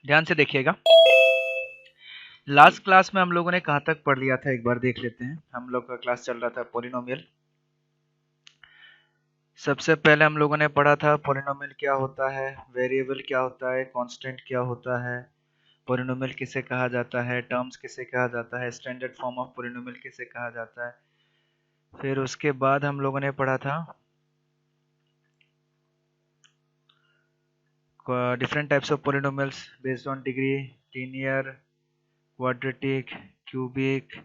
ध्यान से देखिएगा। लास्ट क्लास में हम लोगों ने कहाँ तक पढ़ लिया था, एक बार देख लेते हैं। हम लोग का क्लास चल रहा था पॉलिनोमियल। सबसे पहले हम लोगों ने पढ़ा था पॉलिनोमियल क्या होता है, वेरिएबल क्या होता है, कांस्टेंट क्या होता है, पॉलिनोमियल किसे कहा जाता है, टर्म्स किसे कहा जाता है, स्टैंडर्ड फॉर्म ऑफ पॉलिनोमियल किसे कहा जाता है। फिर उसके बाद हम लोगों ने पढ़ा था different types of polynomials based on degree, linear, quadratic, cubic,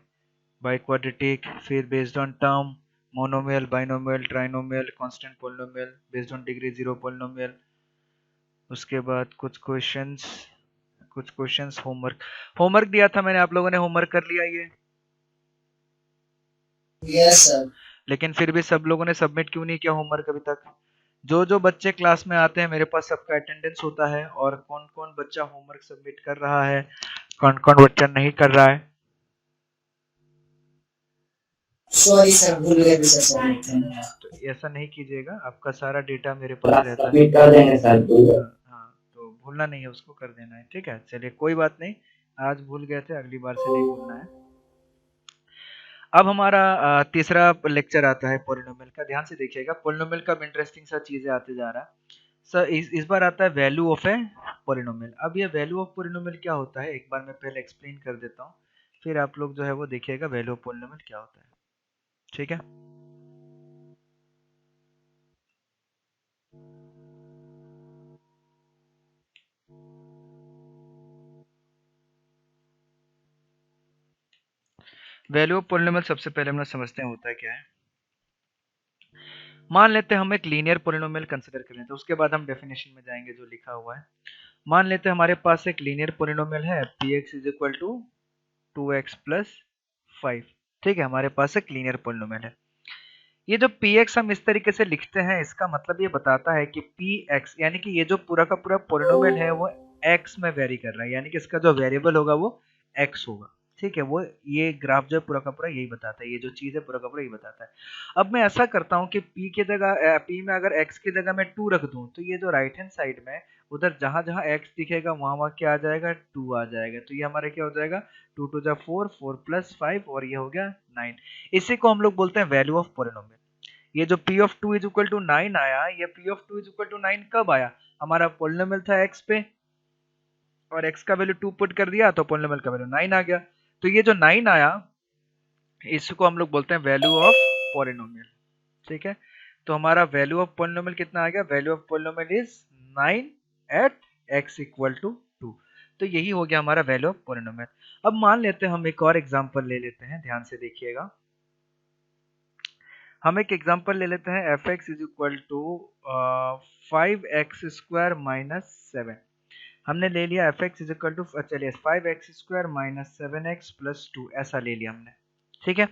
biquadratic, फिर based on term, monomial, binomial, trinomial, constant polynomial, based on degree zero polynomial. उसके बाद कुछ क्वेश्चंस होमवर्क दिया था मैंने, आप लोगों ने होमवर्क कर लिया ये? Yes sir. लेकिन फिर भी सब लोगों ने सबमिट क्यों नहीं किया होमवर्क अभी तक? जो जो बच्चे क्लास में आते हैं मेरे पास सबका अटेंडेंस होता है, और कौन कौन बच्चा होमवर्क सबमिट कर रहा है, कौन कौन बच्चा नहीं कर रहा है। सॉरी सर, भूल गए थे सर सबमिट करना। तो ऐसा नहीं कीजिएगा, आपका सारा डेटा मेरे पास क्लास रहता है। सबमिट कर देंगे सर। हाँ, तो भूलना नहीं है, उसको कर देना है, ठीक है। चलिए कोई बात नहीं, आज भूल गए थे, अगली बार से नहीं भूलना है। अब हमारा तीसरा लेक्चर आता है पॉलिनोमियल का। ध्यान से देखिएगा, पॉलिनोमियल का इंटरेस्टिंग सा चीजें आते जा रहा है। सर इस बार आता है वैल्यू ऑफ ए पॉलिनोमियल। अब ये वैल्यू ऑफ पॉलिनोमियल क्या होता है, एक बार मैं पहले एक्सप्लेन कर देता हूँ, फिर आप लोग जो है वो देखिएगा वैल्यू ऑफ पॉलिनोमियल क्या होता है, ठीक है। वैल्यू ऑफ पॉलिनोमियल सबसे पहले हम लोग समझते हैं होता है क्या है। मान लेते हैं हम एक लीनियर पॉलिनोमियल कंसिडर कर लेते हैं, उसके बाद हम डेफिनेशन में जाएंगे जो लिखा हुआ है। मान लेते हैं हमारे पास एक लीनियर पॉलिनोमियल है px is equal to 2x plus 5, ठीक है। हमारे पास एक लीनियर पॉलिनोमियल है। ये जो px हम इस तरीके से लिखते हैं, इसका मतलब ये बताता है कि px यानी कि ये जो पूरा का पूरा पॉलिनोमियल है वो x में वेरी कर रहा है, यानी कि इसका जो वेरिएबल होगा वो x होगा, ठीक है। वो ये ग्राफ जो है पूरा का पूरा यही बताता है, ये जो चीज है पूरा का पूरा यही बताता है। अब मैं ऐसा करता हूँ कि p की जगह p में अगर x की जगह मैं 2 रख दूं, तो ये जो राइट हैंड साइड में उधर जहां जहां x दिखेगा वहां वहां क्या आ जाएगा, 2 आ जाएगा। तो ये हमारा क्या हो जाएगा, 2 टू जा 4, 4 प्लस 5, और ये हो गया 9। इसी को हम लोग बोलते हैं वैल्यू ऑफ पॉलिनोमियल। ये जो p of 2 is equal to 9 आया, ये p of 2 is equal to 9 कब आया, हमारा पॉलिनोमियल था x पे, और x का वैल्यू 2 पुट कर दिया तो पॉलिनोमियल का वैल्यू 9 आ गया। तो ये जो 9 आया, इसको हम लोग बोलते हैं वैल्यू ऑफ पॉलिनोमियल, ठीक है। तो हमारा वैल्यू ऑफ पॉलिनोमियल कितना आ गया, value of polynomial is 9 at x equal to 2। तो यही हो गया हमारा वैल्यू ऑफ पॉलिनोमियल। अब मान लेते हैं हम एक और एग्जांपल ले लेते हैं, ध्यान से देखिएगा। हम एक एग्जांपल ले लेते हैं f x is equal to 5x² minus 7। हमने ले लिया f x is equal to, चलिए 5x² माइनस 7x प्लस 2, ऐसा ले लिया हमने, ठीक है।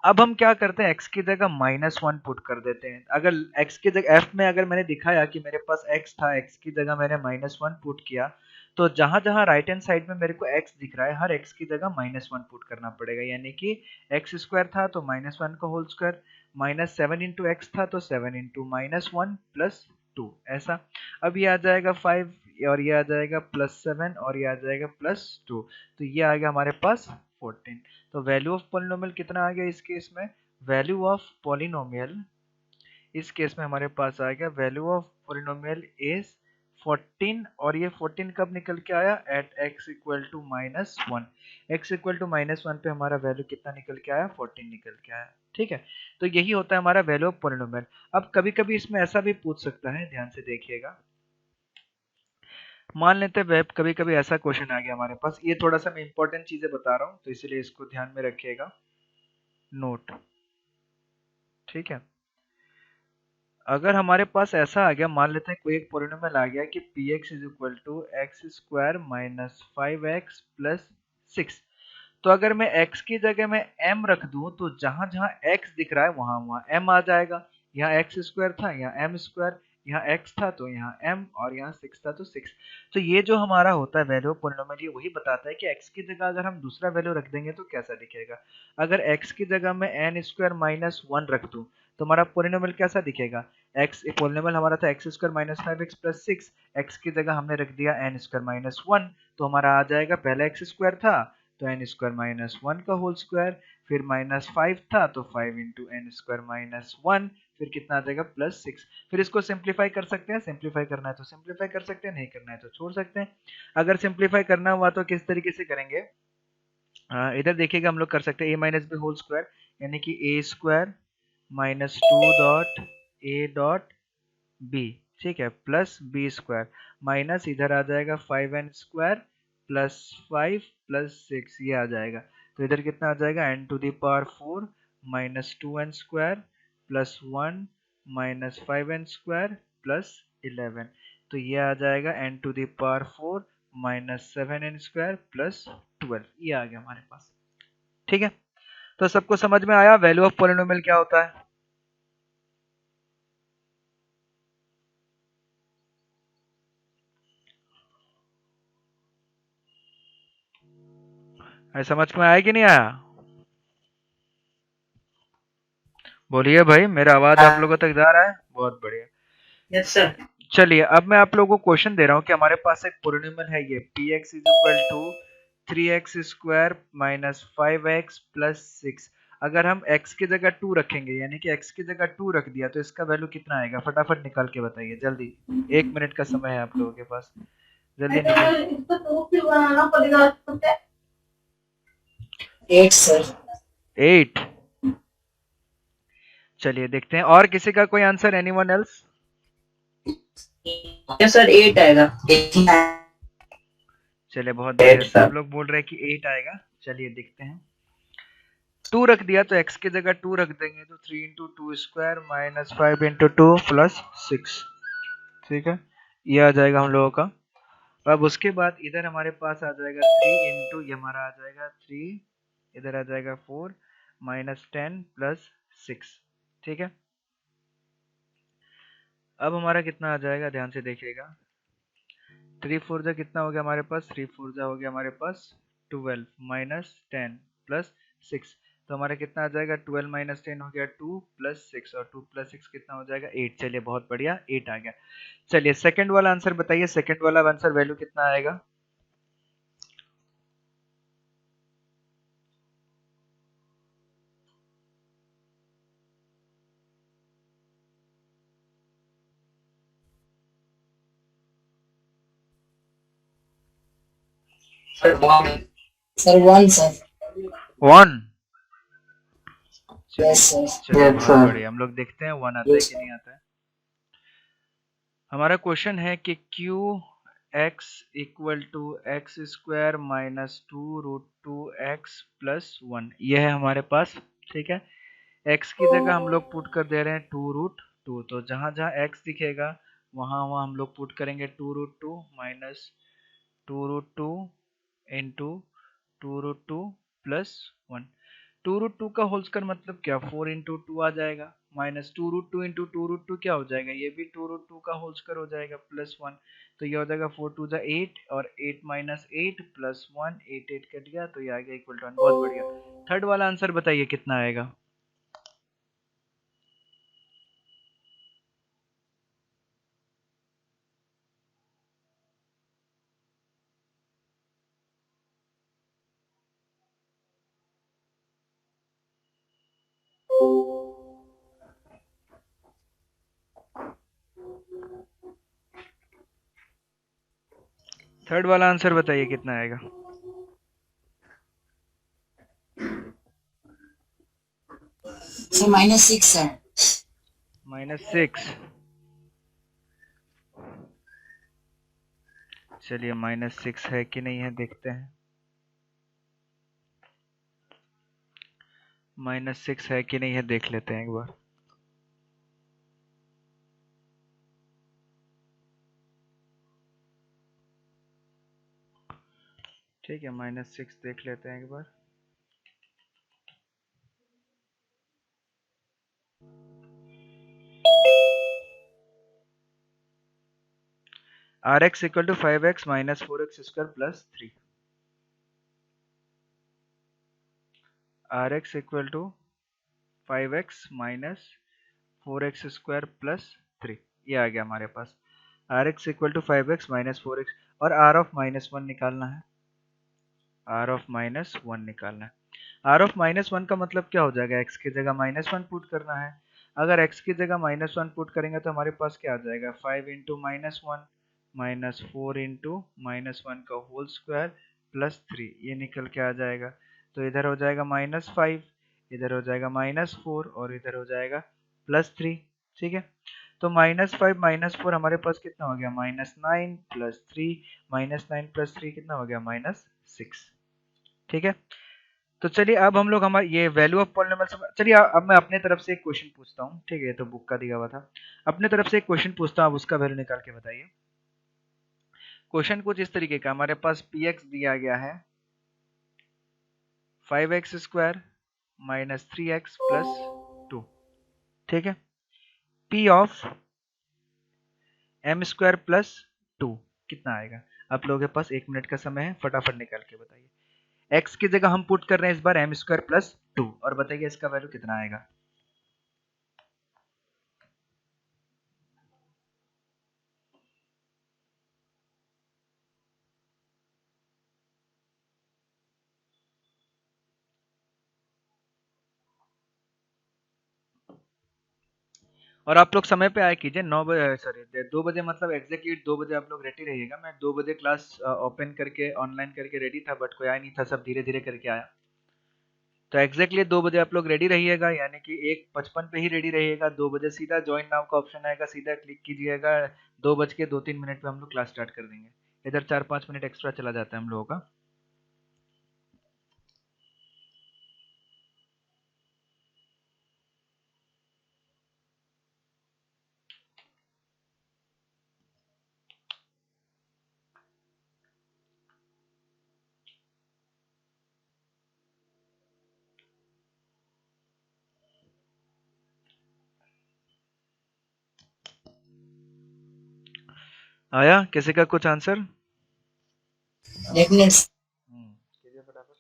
अब हम क्या करते हैं, x की जगह -1 पुट कर देते हैं। अगर x की जगह f में अगर मैंने दिखाया कि मेरे पास x था, x की जगह मैंने -1 पुट किया, तो जहां जहां राइट हैंड साइड में मेरे को x दिख रहा है, हर x की जगह -1 पुट करना पड़ेगा। यानी कि x² था तो -1 का होल स्क्वायर, -7 इंटू एक्स था तो 7 इंटू -1 प्लस 2, ऐसा। अब ये आ जाएगा 5, और ये आ जाएगा +7, और ये आ जाएगा +2, तो ये आ गया हमारे पास 14। तो वैल्यू ऑफ पॉलिनोमियल कितना आ गया इस केस में, वैल्यू ऑफ पॉलिनोमियल इस केस में हमारे पास आ गया वैल्यू ऑफ पॉलिनोमियल इज 14, और ये 14 कब निकल के आया, at x equal to -1। x equal to -1 पे हमारा वैल्यू कितना निकल के आया, 14 निकल के आया, ठीक है। तो यही होता है हमारा वैल्यू ऑफ पॉलिनोमियल। अब कभी कभी इसमें ऐसा भी पूछ सकता है, ध्यान से देखिएगा। मान लेते हैं वेब, कभी कभी ऐसा क्वेश्चन आ गया हमारे पास, ये थोड़ा सा मैं इंपॉर्टेंट चीजें बता रहा हूँ तो इसलिए इसको ध्यान में रखिएगा, नोट, ठीक है। अगर हमारे पास ऐसा आ गया, मान लेते हैं कोई एक पॉलिनोमियल आ गया कि px is equal to x² minus 5x plus 6। तो अगर मैं x की जगह में m रख दूं, तो जहां जहां x दिख रहा है वहां वहां m आ जाएगा। यहाँ x² था, यहाँ m², यहाँ x था तो यहाँ m, और यहाँ 6 था तो 6। तो ये जो हमारा होता है वैल्यू ऑफ पॉलिनोमियल, ये वही बताता है कि x की जगह अगर हम दूसरा वैल्यू रख देंगे तो कैसा दिखेगा। अगर x की जगह में n² माइनस 1 रख दूं, तो हमारा पोलिनोमियल कैसा दिखेगा, एक्स पोलिनोमियल हमारा था x square minus 5x plus 6, x की जगह हमने रख दिया एन स्क्वायर माइनस 1, तो हमारा आ जाएगा पहले एक्स स्क्वायर था तो एन स्क्वायर माइनस 1 का होल स्क्वायर, फिर माइनस 5 था तो 5 इंटू एन स्क्वायर माइनस 1, फिर कितना आ जाएगा प्लस 6। फिर इसको सिंप्लीफाई कर सकते हैं, सिंप्लीफाई करना है तो सिंप्लीफाई कर सकते हैं, नहीं करना है तो छोड़ सकते हैं। अगर सिंप्लीफाई करना हुआ तो किस तरीके से करेंगे, इधर देखिएगा हम लोग कर सकते हैं a minus b whole square, यानी कि a square minus 2 dot a dot b, ठीक है, प्लस बी स्क्वायर माइनस इधर आ जाएगा 5n स्क्वायर प्लस 5 प्लस 6, ये आ जाएगा। तो इधर कितना आ जाएगा n to the power 4 minus 2n square plus 1 minus 5n square plus 11, तो ये आ जाएगा n to the power 4 minus 7n square plus 12, ये आ गया हमारे पास। ठीक है, तो सबको समझ में आया वैल्यू ऑफ पॉलिनोमियल क्या होता है। समझ में आया कि नहीं आया, बोलिए भाई, मेरा आवाज आप लोगों तक जा रहा है, बहुत बढ़िया। Yes sir. चलिए अब मैं आप लोगों को क्वेश्चन दे रहा हूँ कि हमारे पास एक पोलिनोमियल है ये px is equal to 3x square minus 5x plus 6, अगर हम x की जगह 2 रखेंगे, यानी कि x की जगह 2 रख दिया तो इसका वैल्यू कितना आएगा, फटाफट निकाल के बताइए जल्दी, 1 मिनट का समय है आप लोगों के पास, जल्दी निकाल। 8 सर। 8, चलिए देखते हैं और किसी का कोई answer, anyone else. Yes sir 8 आएगा। चलिए बहुत बढ़िया, सब लोग बोल रहे हैं कि 8 आएगा, चलिए देखते हैं। 2 रख दिया तो x की जगह 2 रख देंगे तो 3 into two square minus 5 into two plus 6, ठीक है, ये आ जाएगा हम लोगों का। अब उसके बाद इधर हमारे पास आ जाएगा 3 इंटू, ये हमारा आ जाएगा 3, इधर आ जाएगा 4 माइनस 10 प्लस 6, ठीक है। अब हमारा कितना आ जाएगा, ध्यान से देखिएगा, 3 4 जा कितना हो गया हमारे पास, 3 4 जा हो गया हमारे पास 12 माइनस 10 प्लस 6, तो हमारा कितना आ जाएगा, 12 माइनस 10 हो गया 2 प्लस 6, और 2 प्लस 6 कितना हो जाएगा 8, चलिए बहुत बढ़िया 8 आ गया। चलिए सेकंड वाला आंसर बताइए, सेकंड वाला आंसर वैल्यू कितना आएगा। Sir 1 sir. 1, yes sir. चलिए बहुत बढ़िया, हम लोग देखते हैं 1 आता है कि नहीं आता है। हमारा क्वेश्चन है कि q x equal to x square minus 2 root 2 x plus 1, ये है हमारे पास, ठीक है। x की जगह हम लोग पुट कर दे रहे हैं 2 रूट 2, तो जहां जहां x दिखेगा वहां वहां हम लोग पुट करेंगे 2 root 2 minus 2 root 2 into 2 root 2 plus 1, 2 root 2 का होल स्क्वायर मतलब क्या, 4 इंटू 2 आ जाएगा, माइनस 2 रूट 2 इंटू 2 रूट 2 क्या हो जाएगा, ये भी 2 रूट 2 का होल स्क्वायर हो जाएगा प्लस 1, तो ये हो जाएगा 4 2 जा 8 और 8 माइनस 8 प्लस 1, 8 8 कट गया तो ये आ गया इक्वल टू 1, बहुत बढ़िया। थर्ड वाला आंसर बताइए कितना आएगा। थर्ड वाला आंसर बताइए कितना आएगा। सर -6 है। -6, चलिए -6 है कि नहीं है देखते हैं, -6 है कि नहीं है देख लेते हैं एक बार। ठीक है, -6 देख लेते हैं एक बार। Rx equal to 5x minus 4x square plus 3, Rx equal to 5x minus 4x square plus 3, ये आ गया हमारे पास। rx equal to 5x minus 4x, और r ऑफ माइनस 1 निकालना है, r ऑफ माइनस 1 निकालना है। r ऑफ माइनस 1 का मतलब क्या हो जाएगा, x की जगह माइनस 1 पुट करना है। अगर x की जगह माइनस 1 पुट करेंगे तो हमारे पास क्या आ जाएगा, 5 into minus 1 minus 4 into minus 1 का होल स्क्वायर प्लस 3, ये निकल के आ जाएगा। तो इधर हो जाएगा -5, इधर हो जाएगा -4 और इधर हो जाएगा +3। ठीक है, तो -5 -4 हमारे पास कितना हो गया, -9 प्लस 3, -9 प्लस 3 कितना हो गया, -6। ठीक है, तो चलिए अब हम लोग हमारे ये वैल्यू ऑफ पॉलिनोमियल, चलिए अब मैं अपने तरफ से एक क्वेश्चन पूछता हूँ। ठीक है, ये तो बुक का दिया हुआ था, अपने तरफ से एक क्वेश्चन पूछता हूँ, आप उसका वैल्यू निकाल के बताइए। क्वेश्चन कुछ इस तरीके का, हमारे पास px दिया गया है 5x square minus 3x plus 2। ठीक है, p of m square plus 2 कितना आएगा। आप लोगों के पास 1 मिनट का समय है, फटाफट निकाल के बताइए। x की जगह हम पुट कर रहे हैं इस बार m स्क्वायर प्लस 2, और बताइए इसका वैल्यू कितना आएगा। और आप लोग समय पे आया कीजिए, 9 बजे, सॉरी 2 बजे, मतलब एग्जैक्टली 2 बजे आप लोग रेडी रहिएगा। मैं 2 बजे क्लास ओपन करके ऑनलाइन करके रेडी था, बट कोई आया नहीं था, सब धीरे धीरे करके आया। तो एग्जैक्टली 2 बजे आप लोग रेडी रहिएगा, यानी कि 1:55 पे ही रेडी रहिएगा। 2 बजे सीधा ज्वाइन नाउ का ऑप्शन आएगा, सीधा क्लिक कीजिएगा। 2:02-3 पे हम लोग क्लास स्टार्ट कर देंगे। इधर 4-5 मिनट एक्स्ट्रा चला जाता है हम लोगों का। आया किसी का कुछ आंसर? 1 मिनट। कीजिए फटाफट।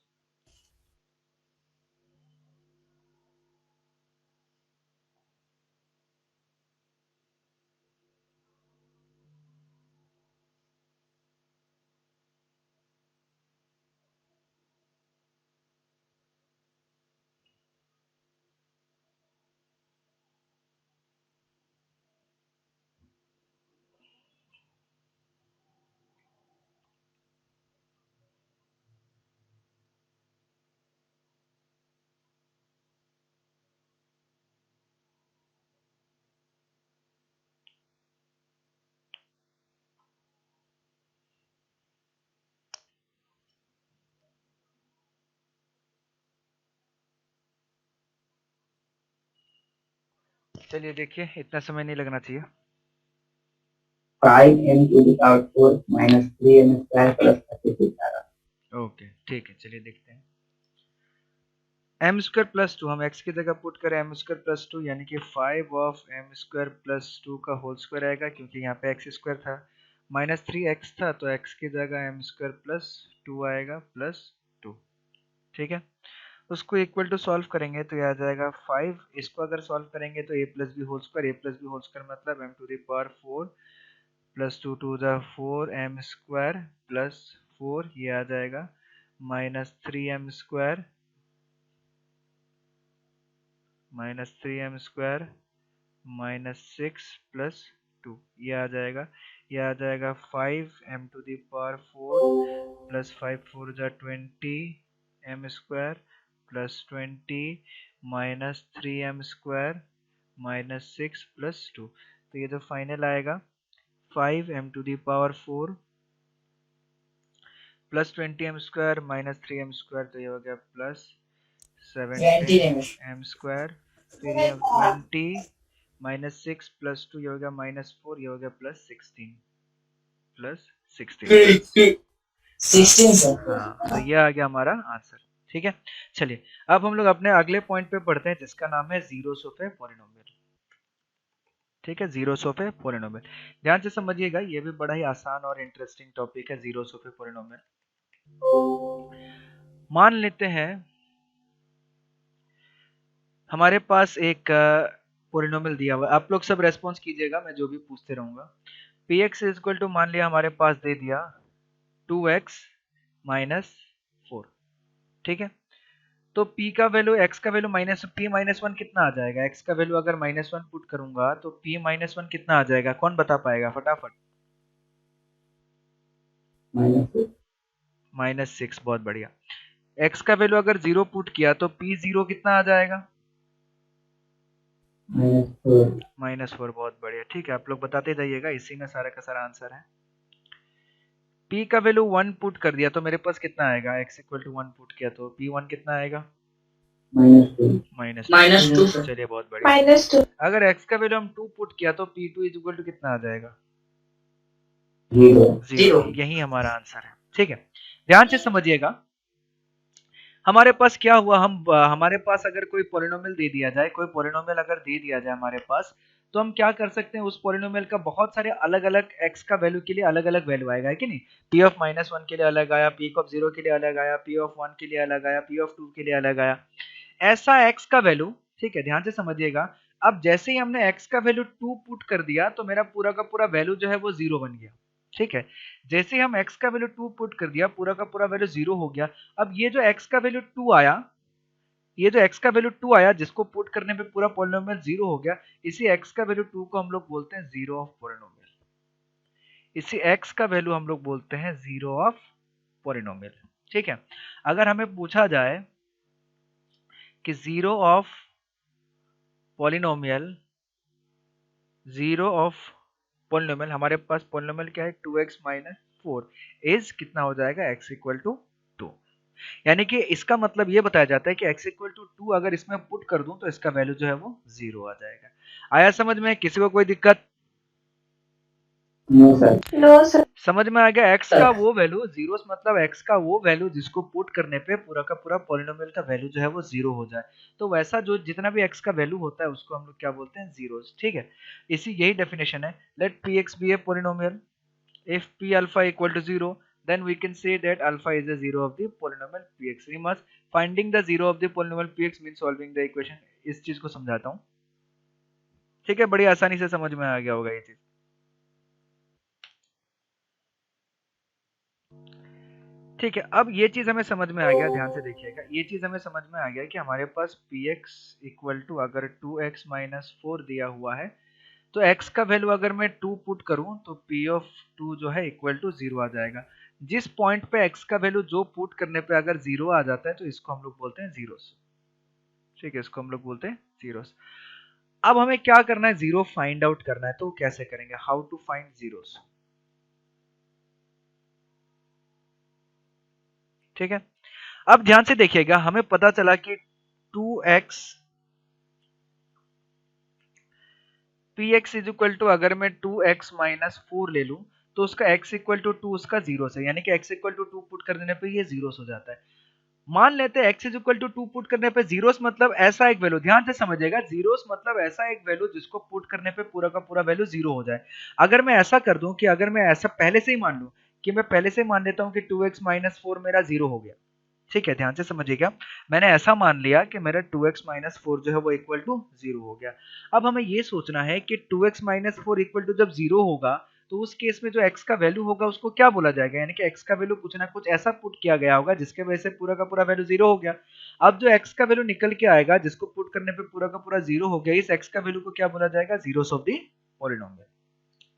चलिए देखिए, इतना समय नहीं लगना चाहिए। 5m to the power 4 minus 3m square plus 36 okay ठीक है, चलिए देखते हैं। एम स्क्वायर प्लस 2, हम x की जगह पुट करें एम स्क्वायर प्लस 2, यानी कि 5 ऑफ एम स्क्वायर प्लस 2 का होल स्क्वायर आएगा, क्योंकि यहाँ पे एक्स स्क्वायर था, -3x था, तो x की जगह एम स्क्वायर प्लस 2 आएगा प्लस 2। ठीक है, उसको इक्वल टू सॉल्व करेंगे तो ये आ जाएगा 5। इसको अगर सॉल्व करेंगे तो a plus b whole square, a plus b whole square मतलब m to the power 4 plus 2 to the 4 m square plus 4, ये आ जाएगा -3m square -3m square -6 plus 2, ये आ जाएगा। ये आ जाएगा 5m to the power 4 plus 5 4 जा 20 m square plus 20 -3m square -6 plus 2। तो ये जो फाइनल आएगा 5m to the power 4 plus 20m square -3m square, तो ये हो गया प्लस 17m स्क्वायर, फिर ये 20 -6 प्लस 2, ये हो गया -4, ये हो गया प्लस 16 प्लस 16। 16 सर। हाँ, तो ये आ गया हमारा आंसर। ठीक है, चलिए अब हम लोग अपने अगले पॉइंट पे पढ़ते हैं, जिसका नाम है जीरोस ऑफ ए पॉलिनोमियल। ठीक है, जीरोस ऑफ ए पॉलिनोमियल, ध्यान से समझिएगा, ये भी बड़ा ही आसान और इंटरेस्टिंग टॉपिक है, जीरोस ऑफ ए पॉलिनोमियल। मान लेते हैं हमारे पास एक पोलिनोमियल दिया हुआ है। आप लोग सब रेस्पॉन्स कीजिएगा, मैं जो भी पूछते रहूंगा। px इज इक्वल टू मान लिया हमारे पास दे दिया 2x माइनस 4, ठीक है। तो p का वैल्यू x का वैल्यू माइनस p माइनस 1 कितना आ जाएगा? x का वैल्यू अगर माइनस 1 पुट करूंगा तो p माइनस 1 कितना आ जाएगा? कौन बता पाएगा फटाफट? -6। बहुत बढ़िया। x का वैल्यू अगर 0 पुट किया तो p 0 कितना आ जाएगा? -4। बहुत बढ़िया, ठीक है। आप लोग बताते जाइएगा, इसी में सारा का सारा आंसर है। p का वैल्यू 1 पुट कर दिया तो मेरे पास कितना आएगा? x इक्वल टू 1 पुट किया तो p1 कितना आएगा? -2। चलिए बहुत बढ़िया। -2। अगर x का वैल्यू हम 2 पुट किया तो p2 इज इक्वल टू कितना आ जाएगा? 0। यही हमारा आंसर है, ठीक है। ध्यान से समझिएगा, हमारे पास क्या हुआ, हमारे पास अगर कोई पोलिनोमियल दे दिया जाए, कोई पोलिनोमियल अगर दे दिया जाए हमारे पास, तो हम क्या कर सकते हैं, उस पोलिनोमियल का बहुत सारे अलग अलग x का वैल्यू के लिए अलग अलग वैल्यू आएगा, है कि नहीं? p ऑफ -1 के लिए अलग आया, p ऑफ 0 के लिए अलग आया, p ऑफ 1 के लिए अलग आया, p ऑफ 2 के लिए अलग आया, ऐसा x का वैल्यू, ठीक है। ध्यान से समझिएगा, अब जैसे ही हमने x का वैल्यू 2 पुट कर दिया तो मेरा पूरा का पूरा वैल्यू जो है वो 0 बन गया, ठीक है। जैसे ही हम x का वैल्यू 2 पुट कर दिया, पूरा का पूरा वैल्यू 0 हो गया। अब ये जो x का वैल्यू 2 आया, ये जो x का वैल्यू 2 आया, जिसको पुट करने पे पूरा पॉलिनोमियल 0 हो गया, इसी x का वैल्यू 2 को हम लोग बोलते हैं जीरो ऑफ पॉलिनोमियल। इसी x का वैल्यू हम लोग बोलते हैं जीरो ऑफ पॉलिनोमियल, ठीक है। अगर हमें पूछा जाए कि zero of polynomial, zero of polynomial, हमारे पास पॉलिनोमियल क्या है? 2x माइनस 4 इज कितना हो जाएगा? x equal to 2। यानी कि इसका मतलब ये बताया जाता है कि x इक्वल टू 2 अगर इसमें पुट कर दूं तो इसका वैल्यू जो है वो 0 आ जाएगा। आया समझ में? किसी को कोई दिक्कत? No sir. समझ में आ गया? x का वो वैल्यू, जीरो मतलब x का वो वैल्यू जिसको पुट करने पे पूरा का पूरा पॉलिनोमियल का वैल्यू जो है वो 0 हो जाए, तो वैसा जो जितना भी x का वैल्यू होता है उसको हम लोग क्या बोलते हैं? जीरोस, ठीक है। इसी यही डेफिनेशन है। Let px be a polynomial, if p alpha equal to 0, then we can say that alpha is the zero of the polynomial px. We must finding the zero of the polynomial px means solving the equation। इस चीज को समझाता हूँ, ठीक है। बड़ी आसानी से समझ में आ गया होगा ये चीज, ठीक है। अब ये चीज हमें समझ में आ गया, ध्यान से देखिएगा, ये चीज हमें समझ में आ गया कि हमारे पास px इक्वल टू अगर 2x माइनस 4 दिया हुआ है, तो x का वैल्यू अगर मैं 2 पुट करूं तो p ऑफ 2 जो है इक्वल टू 0 आ जाएगा। जिस पॉइंट पे x का वैल्यू जो पुट करने पे अगर 0 आ जाता है तो इसको हम लोग बोलते हैं जीरोस, ठीक है। इसको हम लोग बोलते हैं जीरोस। अब हमें क्या करना है? जीरो फाइंड आउट करना है। तो कैसे करेंगे? हाउ टू फाइंड जीरोस, ठीक है। अब ध्यान से देखिएगा, हमें पता चला कि 2x px is equal to अगर मैं 2x माइनस 4 ले लूं तो उसका x इक्वल टू 2 उसका जीरो से, यानी कि x इक्वल टू 2 पुट कर देने पे ये जीरोस हो जाता है। मान लेते हैं x is equal to 2 put करने पे जीरोस मतलब ऐसा एक वैल्यू, ध्यान से समझिएगा, जीरोस मतलब ऐसा एक वैल्यू जिसको पुट करने पे पूरा का पूरा वैल्यू 0 हो जाए। अगर मैं ऐसा कर दूं कि अगर मैं ऐसा पहले से ही मान लूं कि मैं पहले से मान लेता हूं कि 2x माइनस 4 मेरा 0 हो गया, ठीक है। ध्यान से समझिएगा, मैंने ऐसा मान लिया कि मेरा 2x माइनस 4 जो है वो इक्वल टू 0 हो गया। अब हमें ये सोचना है कि 2x माइनस 4 इक्वल टू जब 0 होगा तो उस केस में जो x का वैल्यू होगा उसको क्या बोला जाएगा? यानी कि x का वैल्यू कुछ ना कुछ ऐसा पुट किया गया होगा जिसके वजह से पूरा का पूरा वैल्यू 0 हो गया। अब जो x का वैल्यू निकल के आएगा जिसको पुट करने पे पूरा का पूरा 0 हो गया, इस x का वैल्यू को क्या बोला जाएगा? जीरोस ऑफ द पॉलिनोमियल,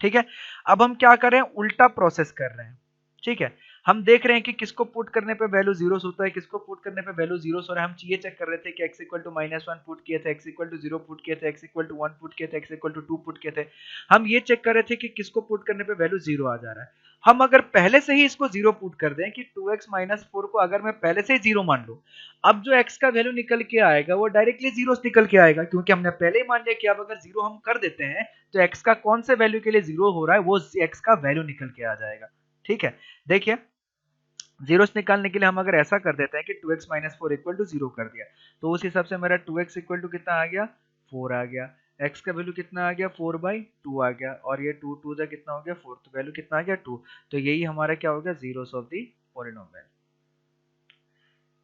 ठीक है। अब हम क्या कर रहे हैं? उल्टा प्रोसेस कर रहे हैं, ठीक है। हम देख रहे हैं कि किसको पुट करने पे वैल्यू जीरोस होता है, किसको पुट करने पे वैल्यू जीरोस हो रहा है। हम ये चेक कर रहे थे कि x इक्वल टू -1 पुट किए थे, x इक्वल टू 0 पुट किए थे, x इक्वल टू 1 पुट किए थे, x इक्वल टू 2 पुट किए थे। हम ये चेक कर रहे थे कि किसको पुट करने पे वैल्यू 0 आ जा रहा है। हम अगर पहले से ही इसको 0 पुट कर दें कि 2x माइनस 4 को अगर मैं पहले से ही 0 मान लूं, अब जो x का वैल्यू निकल के आएगा वो डायरेक्टली जीरोस निकल के आएगा, क्योंकि हमने पहले ही मान लिया कि अब अगर 0 हम कर देते हैं तो x का कौन से वैल्यू के लिए 0 हो रहा है वो x का वैल्यू निकल के आ जाएगा, ठीक है। देखिए, जीरोस निकालने के लिए हम अगर ऐसा कर देते हैं कि 2x माइनस 4 इक्वल टू 0 कर दिया, तो उस हिसाब से मेरा 2x इक्वल टू कितना आ गया? 4 आ गया। x का वैल्यू कितना आ गया? 4/2 आ गया, और ये 2 2 जा कितना हो गया? 4, तो वैल्यू कितना आ गया? 2। तो यही हमारा क्या हो गया? Zeros of the polynomial.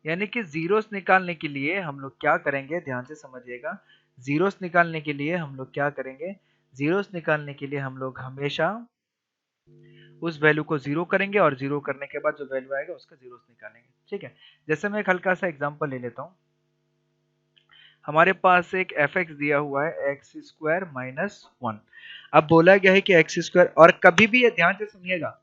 यानी कि जीरोस निकालने के लिए हम लोग क्या करेंगे? ध्यान से समझिएगा, जीरोस निकालने के लिए हम लोग क्या करेंगे, जीरोस निकालने के लिए हम लोग हमेशा उस वैल्यू को जीरो करेंगे और जीरो करने के बाद जो वैल्यू आएगा उसका जीरोस निकालेंगे। ठीक है, जैसे मैं एक हल्का सा एग्जांपल ले लेता हूँ। हमारे पास एक एफ एक्स दिया हुआ है एक्स स्क्वायर माइनस वन। अब बोला गया है कि एक्स स्क्वायर, और कभी भी ये ध्यान से सुनिएगा,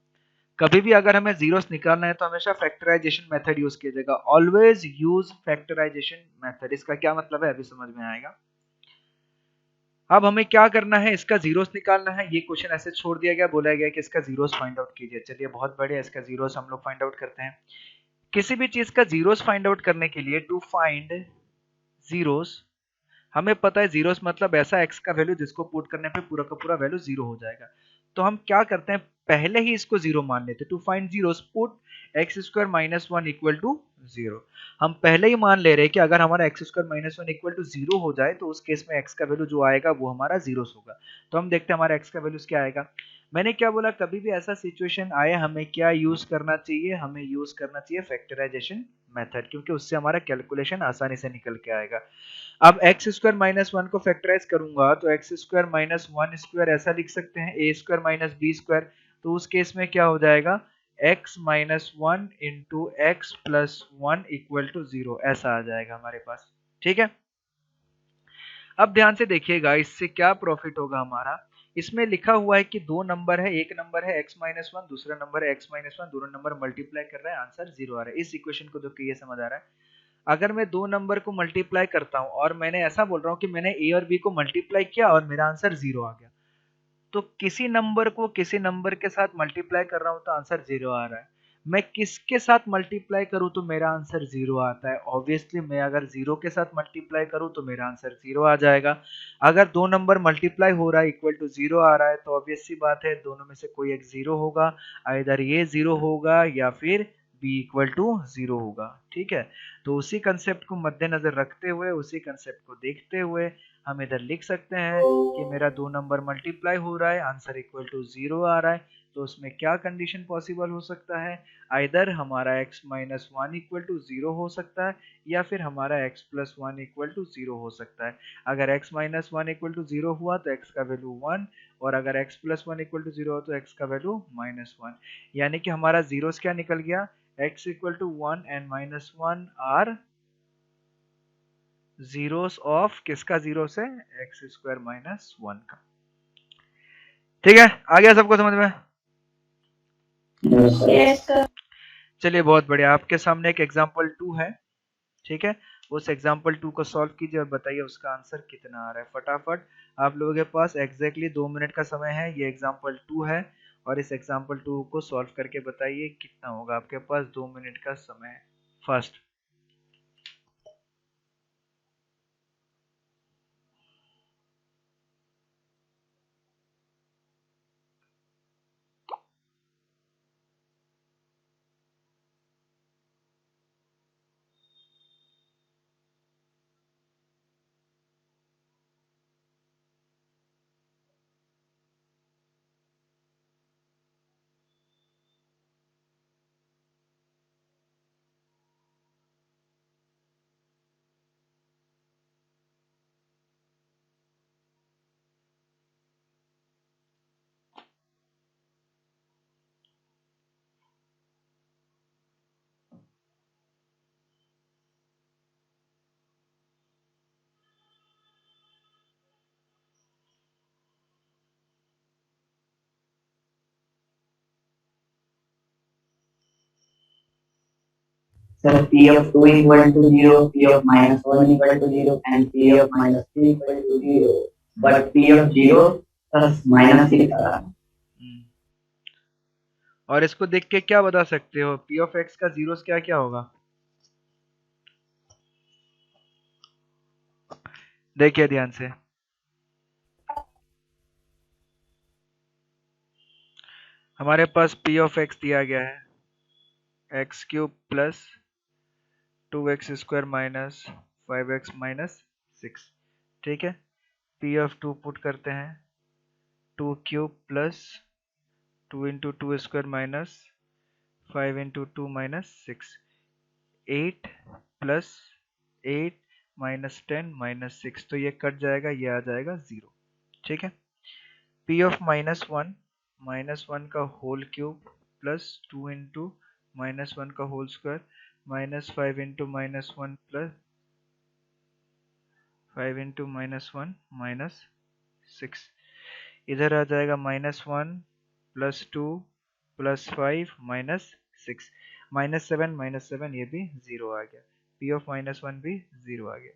कभी भी अगर हमें जीरोस निकालना है तो हमेशा फैक्टराइजेशन मेथड यूज कीजिएगा। Always use factorisation method. इसका क्या मतलब है अभी समझ में आएगा। अब हमें क्या करना है, इसका जीरोस निकालना है। ये क्वेश्चन ऐसे छोड़ दिया गया, बोला गया कि इसका जीरोस फाइंड आउट कीजिए। चलिए बहुत बढ़िया, इसका जीरोस हम लोग फाइंड आउट करते हैं। किसी भी चीज का जीरोस फाइंड आउट करने के लिए टू फाइंड जीरोस, हमें पता है जीरोस मतलब ऐसा एक्स का वैल्यू जिसको पुट करने पे पूरा का पूरा वैल्यू जीरो हो जाएगा। तो हम क्या करते हैं, पहले ही इसको जीरो मान लेते हैं। To find zeros put x square minus one equal to zero. हम पहले ही मान ले रहे हैं कि अगर हमारा x square minus one equal to zero हो जाए तो उस केस में एक्स का वैल्यू जो आएगा वो हमारा जीरोस होगा। तो हम देखते हैं हमारा एक्स का वैल्यू क्या आएगा। मैंने क्या बोला, कभी भी ऐसा सिचुएशन आए हमें क्या यूज करना चाहिए, हमें यूज करना चाहिए फैक्टराइजेशन मेथड, क्योंकि उससे हमारा कैलकुलेशन आसानी से निकल के आएगा। अब एक्स स्क्वायर माइनस वन को फैक्टराइज करूंगा तो x square minus one square ऐसा लिख सकते हैं, a square minus b square. तो उस केस में क्या हो जाएगा, x minus one into x plus one equal to zero, ऐसा आ जाएगा हमारे पास। ठीक है, अब ध्यान से देखिएगा इससे क्या प्रॉफिट होगा हमारा। इसमें लिखा हुआ है कि दो नंबर है, एक नंबर है x माइनस वन, दूसरा नंबर है x माइनस वन, दोनों नंबर मल्टीप्लाई कर रहा है, आंसर जीरो आ रहा है। इस इक्वेशन को देख के ये समझ आ रहा है, अगर मैं दो नंबर को मल्टीप्लाई करता हूं और मैंने ऐसा बोल रहा हूं कि मैंने ए और बी को मल्टीप्लाई किया और मेरा आंसर जीरो आ गया, तो किसी नंबर को किसी नंबर के साथ मल्टीप्लाई कर रहा हूं तो आंसर जीरो आ रहा है। मैं किसके साथ मल्टीप्लाई करूं तो मेरा आंसर जीरो आता है, ऑब्वियसली मैं अगर जीरो के साथ मल्टीप्लाई करूं तो मेरा आंसर जीरो आ जाएगा। अगर दो नंबर मल्टीप्लाई हो रहा है इक्वल टू जीरो आ रहा है तो ऑब्वियस सी बात है दोनों में से कोई एक जीरो होगा, इधर ये जीरो होगा या फिर बी इक्वल टू जीरो होगा। ठीक है, तो उसी कंसेप्ट को मद्देनजर रखते हुए, उसी कंसेप्ट को देखते हुए हम इधर लिख सकते हैं कि मेरा दो नंबर मल्टीप्लाई हो रहा है, आंसर इक्वल टू जीरो आ रहा है। तो उसमें क्या कंडीशन पॉसिबल हो सकता है, आइदर हमारा x minus one equal to zero हो सकता है या फिर हमारा x plus one equal to zero हो सकता है। अगर x minus one equal to zero हुआ तो x का वैल्यू वन, और अगर x plus one equal to zero हो तो x का वैल्यू माइनस वन। यानी कि हमारा जीरोस क्या निकल गया, x equal to one and minus one are zeros of किसका, जीरो से एक्स स्क्वायर माइनस वन का। ठीक है, आ गया सबको समझ में। yes sir। चलिए बहुत बढ़िया, आपके सामने एक एग्जांपल टू है। ठीक है, उस एग्जांपल टू को सॉल्व कीजिए और बताइए उसका आंसर कितना आ रहा है फटाफट। आप लोगों के पास एग्जैक्टली 2 मिनट का समय है, ये एग्जांपल टू है और इस एग्जांपल टू को सॉल्व करके बताइए कितना होगा। आपके पास 2 मिनट का समय है। First, Sir, P of 2 equal to 0, P of minus 1 equal to 0, and P of minus 3 equal to 0. But P of 0 plus minus 6 और इसको देख के क्या बता सकते हो, पी ऑफ एक्स का जीरोस क्या क्या होगा। देखिए ध्यान से, हमारे पास पी ऑफ एक्स दिया गया है x cube plus two x square minus five x minus six. ठीक है, पी ऑफ टू पुट करते हैं, two cube plus two into two square minus five into two minus six, eight plus eight -10 -6, तो ये cut जाएगा, ये आ जाएगा 0। ठीक है, p ऑफ -1 का होल क्यूब प्लस 2 इंटू -1 का whole square -5 into -1 plus 5 into -1 -6, इधर आ जाएगा -1 प्लस 2 प्लस 5 -6 -7 ये भी 0 आ गया, p ऑफ -1 भी 0 आ गया।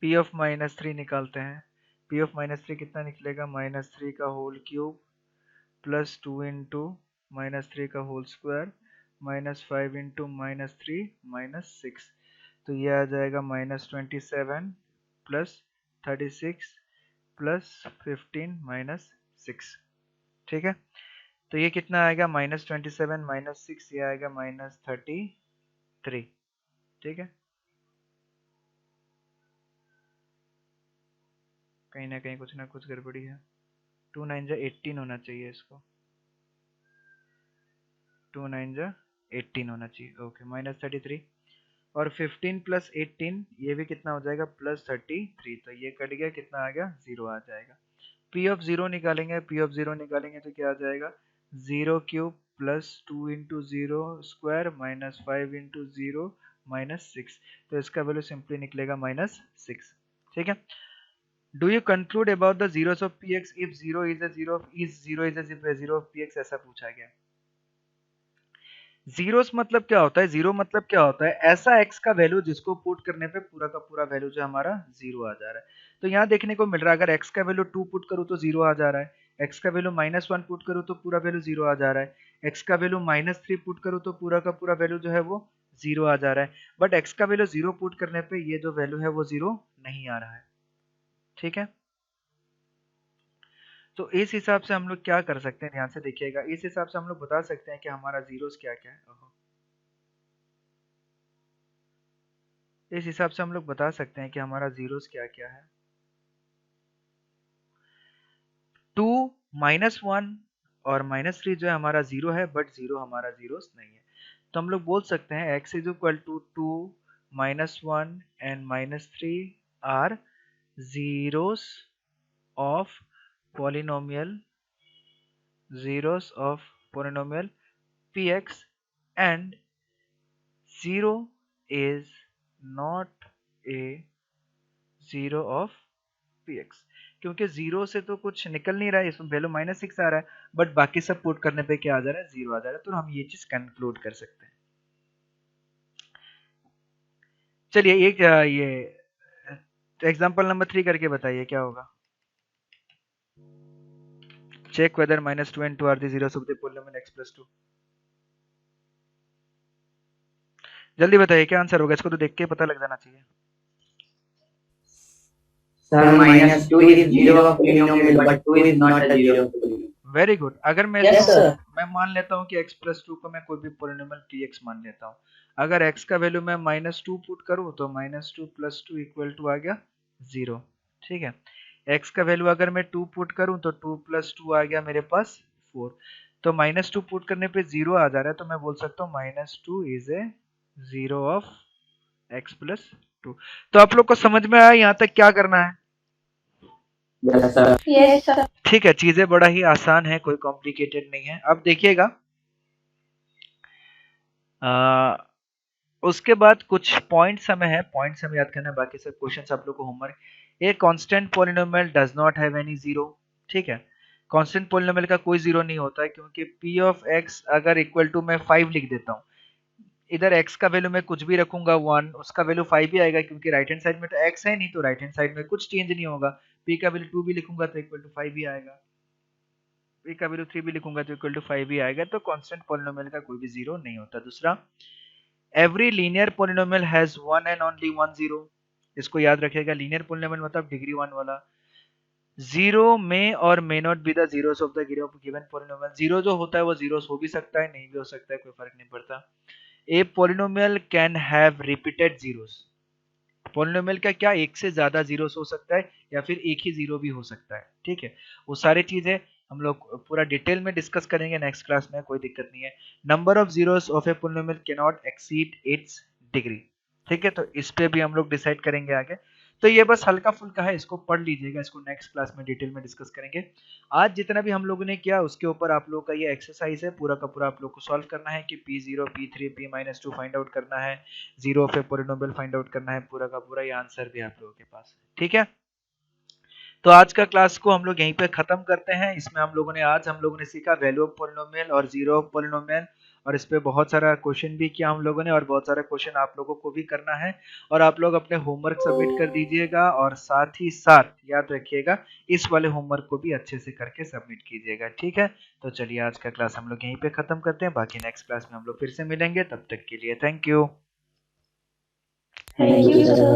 p ऑफ -3 निकालते हैं, p ऑफ -3 कितना निकलेगा, -3 का होल क्यूब प्लस 2 इंटू -3 का होल स्क्वायर -5 इंटू -3 -6, तो ये आ जाएगा -27 प्लस 36 प्लस 15 -6। ठीक है, तो ये कितना आएगा, -27 -6, ये आएगा -33। ठीक है, कहीं ना कहीं कुछ ना कुछ गड़बड़ी है। 2 9 जा 18 होना चाहिए, इसको 2 9 जा 18 होना चाहिए। ओके, -33 और 15 प्लस 18 ये भी कितना हो जाएगा, +33, तो ये कट गया, कितना आ गया, 0 आ जाएगा। p ऑफ 0 निकालेंगे, p ऑफ 0 निकालेंगे तो क्या आ जाएगा, 0 cube plus 2 into 0 square -5 into 0 -6, तो इसका वैल्यू सिंपली निकलेगा -6। ठीक है, do you conclude about the zeros of px if 0 is a 0 is 0 is a 0 of px, ऐसा पूछा गया। जीरोस मतलब क्या होता है, जीरो मतलब क्या होता है, ऐसा x का वैल्यू जिसको पुट करने पे पूरा का पूरा वैल्यू जो हमारा 0 आ जा रहा है। तो यहाँ देखने को मिल रहा है, अगर x का वैल्यू 2 पुट करूँ तो 0 आ जा रहा है, x का वैल्यू -1 पुट करूँ तो पूरा वैल्यू 0 आ जा रहा है, x का वैल्यू -3 पुट करूँ तो पूरा का पूरा वैल्यू जो है वो 0 आ जा रहा है, बट x का वैल्यू 0 पुट करने पे ये जो वैल्यू है वो 0 नहीं आ रहा है। ठीक है, तो इस हिसाब से हम लोग क्या कर सकते हैं, ध्यान से देखिएगा, इस हिसाब से हम लोग बता सकते हैं कि हमारा जीरोस क्या क्या है। इस हिसाब से हम लोग बता सकते हैं कि हमारा जीरोस क्या क्या है। 2 -1 और -3 जो है हमारा 0 है, बट 0 हमारा जीरोस नहीं है, तो हम लोग बोल सकते हैं x is equal to 2 -1 and -3 are zeros of polynomial zeros of polynomial px and 0 is not a zero of px, क्योंकि 0 से तो कुछ निकल नहीं रहा है, इसमें वैल्यू -6 आ रहा है, बट बाकी सब पुट करने पे क्या आ जा रहा है, 0 आ जा रहा है, तो हम ये चीज कंक्लूड कर सकते हैं। चलिए एक ये एग्जांपल नंबर 3 करके बताइए क्या होगा। Check whether -2 and 2 are the zeros of the polynomial x plus 2। जल्दी बताइए क्या आंसर होगा, इसको तो देख के पता लग जाना चाहिए। Sir, -2 is 0 of polynomial, but 2 is not a 0 of polynomial. Very good, अगर मैं Yes, sir. मैं मान लेता हूँ कि x प्लस 2 को मैं कोई भी पोलिनोमियल px मान लेता हूँ, अगर x का वैल्यू मैं -2 पुट करूँ तो -2 प्लस 2 इक्वल टू आ गया 0। ठीक है, x का वैल्यू अगर मैं 2 पुट करूँ तो 2 प्लस 2 आ गया मेरे पास 4, तो -2 पुट करने पे 0 आ जा रहा है, तो मैं बोल सकता हूँ -2 is a 0 of x plus 2। तो आप लोग को समझ में आया यहाँ तक क्या करना है? Yes, sir. Yes, sir. ठीक है, चीजें बड़ा ही आसान है, कोई कॉम्प्लिकेटेड नहीं है। अब देखिएगा, उसके बाद कुछ पॉइंट्स हमें है, पॉइंट्स हमें याद करना है, बाकी सब क्वेश्चंस आप लोग को homework. A constant polynomial does not have any zero. ठीक है, कांस्टेंट पॉलिनोमियल का कोई जीरो नहीं होता है, क्योंकि p ऑफ x अगर इक्वल टू मैं 5 लिख देता हूँ, इधर x का वैल्यू मैं कुछ भी रखूंगा 1, उसका वैल्यू 5 ही आएगा, क्योंकि राइट हैंड साइड में तो x है नहीं, तो राइट हैंड साइड में कुछ चेंज नहीं होगा। p का वैल्यू 2 भी लिखूंगा तो इक्वल टू 5 ही आएगा, p का वैल्यू 3 भी लिखूंगा तो इक्वल टू 5 ही आएगा, तो कांस्टेंट पॉलिनोमियल का कोई भी जीरो नहीं होता। दूसरा, every linear polynomial has one and only one zero. इसको याद रखिएगा, लीनियर पॉलिनोमियल मतलब डिग्री 1 वाला। जीरो में और may not be the zeros of the given polynomial. Zero जो होता है वो जीरोस हो भी सकता है, नहीं भी हो सकता है, कोई फर्क नहीं पड़ता। A polynomial can have repeated zeros. Polynomial का क्या एक से ज्यादा जीरोस हो सकता है, या फिर एक ही जीरो भी हो सकता है। ठीक है, वो सारी चीजें हम लोग पूरा डिटेल में डिस्कस करेंगे नेक्स्ट क्लास में, कोई दिक्कत नहीं है। Number of zeros of a polynomial can not exceed it's degree. ठीक है, तो इस पे भी हम लोग डिसाइड करेंगे आगे। तो ये बस हल्का फुल्का है, इसको पढ़ लीजिएगा, इसको नेक्स्ट क्लास में डिटेल में डिस्कस करेंगे। आज जितना भी हम लोगों ने किया उसके ऊपर आप लोगों का ये एक्सरसाइज है, पूरा का पूरा आप लोग को सॉल्व करना है कि P0, P3, P-2 find out करना है, जीरो पे पोलिनोमियल फाइंड आउट करना है, पूरा का पूरा ये आंसर भी आप लोगों के पास है। ठीक है, तो आज का क्लास को हम लोग यहीं पे खत्म करते हैं। इसमें हम लोगों ने सीखा वैल्यू ऑफ पोलिनोमियल और जीरो ऑफ पोलिनोमियल, और इस पे बहुत सारा क्वेश्चन भी किया हम लोगों ने, और बहुत सारा क्वेश्चन आप लोगों को भी करना है। और आप लोग अपने होमवर्क सबमिट कर दीजिएगा, और साथ ही साथ याद रखिएगा इस वाले होमवर्क को भी अच्छे से करके सबमिट कीजिएगा। ठीक है, तो चलिए आज का क्लास हम लोग यहीं पे खत्म करते हैं, बाकी नेक्स्ट क्लास में हम लोग फिर से मिलेंगे, तब तक के लिए thank you. Thank you, sir.